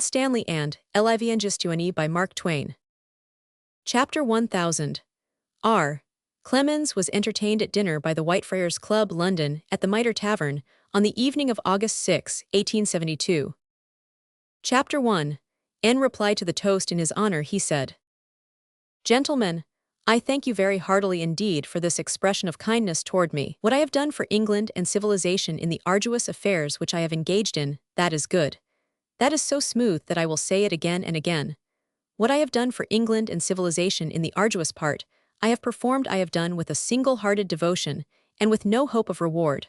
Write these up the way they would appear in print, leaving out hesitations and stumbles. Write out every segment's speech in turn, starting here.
On Stanley and Livingstone by Mark Twain. Chapter 1000. R. Clemens was entertained at dinner by the Whitefriars Club, London, at the Mitre Tavern, on the evening of August 6, 1872. Chapter 1. In reply to the toast in his honor he said, "Gentlemen, I thank you very heartily indeed for this expression of kindness toward me. What I have done for England and civilization in the arduous affairs which I have engaged in, that is good. That is so smooth that I will say it again and again. What I have done for England and civilization in the arduous part, I have performed. I have done with a single-hearted devotion, and with no hope of reward.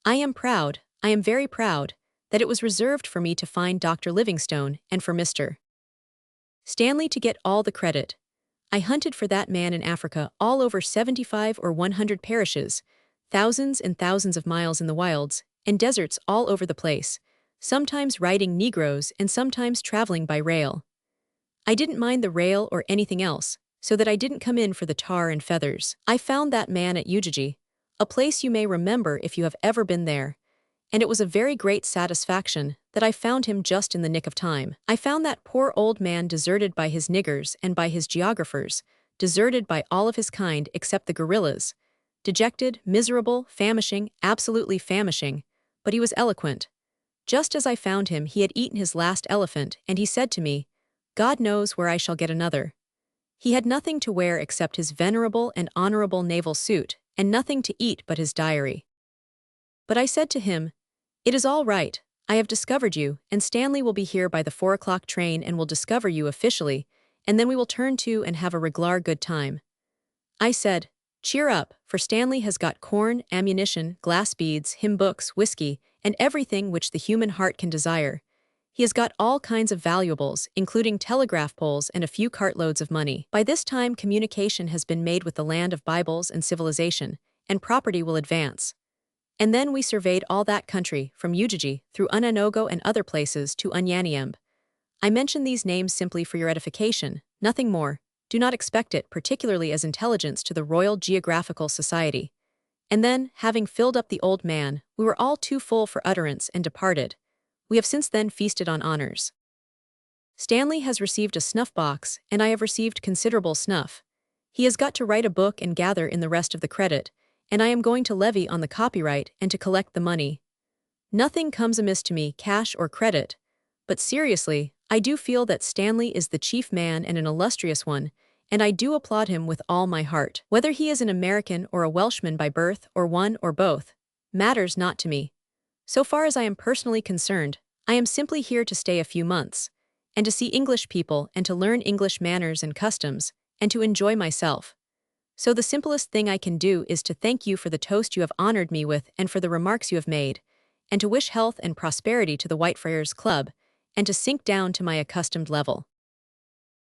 I am proud, I am very proud, that it was reserved for me to find Dr. Livingstone, and for Mr. Stanley to get all the credit. I hunted for that man in Africa all over 75 or 100 parishes, thousands and thousands of miles in the wilds, and deserts all over the place, sometimes riding Negroes and sometimes traveling by rail. I didn't mind the rail or anything else, so that I didn't come in for the tar and feathers. I found that man at Ujiji, a place you may remember if you have ever been there, and it was a very great satisfaction that I found him just in the nick of time. I found that poor old man deserted by his niggers and by his geographers, deserted by all of his kind except the guerrillas, dejected, miserable, famishing, absolutely famishing, but he was eloquent. Just as I found him, he had eaten his last elephant, and he said to me, 'God knows where I shall get another.' He had nothing to wear except his venerable and honorable naval suit, and nothing to eat but his diary. But I said to him, 'It is all right, I have discovered you, and Stanley will be here by the 4 o'clock train and will discover you officially, and then we will turn to and have a reglar good time.' I said, 'Cheer up, for Stanley has got corn, ammunition, glass beads, hymn books, whiskey, and everything which the human heart can desire. He has got all kinds of valuables, including telegraph poles and a few cartloads of money. By this time communication has been made with the land of Bibles and civilization, and property will advance.' And then we surveyed all that country, from Ujiji, through Unanogo and other places, to Unyanyembe. I mention these names simply for your edification, nothing more. Do not expect it, particularly as intelligence to the Royal Geographical Society. And then, having filled up the old man, we were all too full for utterance and departed. We have since then feasted on honors. Stanley has received a snuff-box, and I have received considerable snuff. He has got to write a book and gather in the rest of the credit, and I am going to levy on the copyright and to collect the money. Nothing comes amiss to me, cash or credit. But seriously, I do feel that Stanley is the chief man and an illustrious one, and I do applaud him with all my heart. Whether he is an American or a Welshman by birth, or one or both, matters not to me. So far as I am personally concerned, I am simply here to stay a few months, and to see English people and to learn English manners and customs, and to enjoy myself. So the simplest thing I can do is to thank you for the toast you have honored me with and for the remarks you have made, and to wish health and prosperity to the Whitefriars Club, and to sink down to my accustomed level.